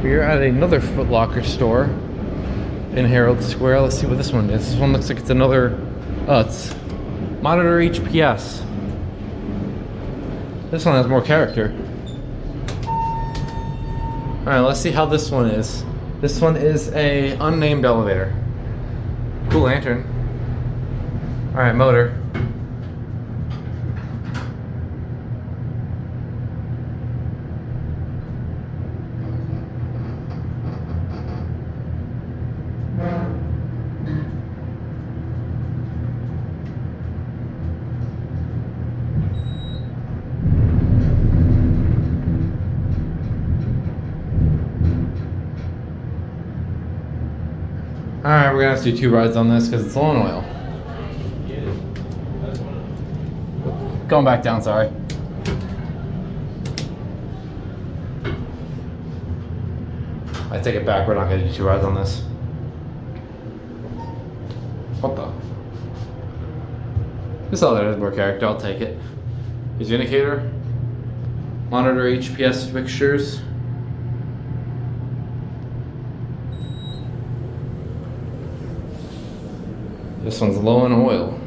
We're at another Foot Locker store in Herald Square. Let's see what this one is. This one looks like it's another, it's monitor HPS. This one has more character. Alright, let's see how this one is. This one is a unnamed elevator. Cool lantern. Alright, motor. Alright, we're gonna have to do 2 rides on this because it's low on oil. Going back down, sorry. I take it back, we're not gonna do 2 rides on this. What the? This elevator has more character, I'll take it. Here's the indicator. Monitor HPS fixtures. This one's low in oil.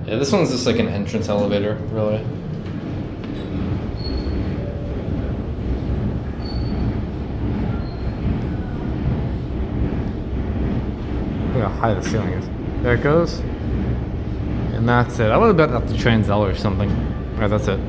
Yeah, this one's just like an entrance elevator, really. Look how high the ceiling is. There it goes. And that's it. I would have bet up the Transell or something. Alright, that's it.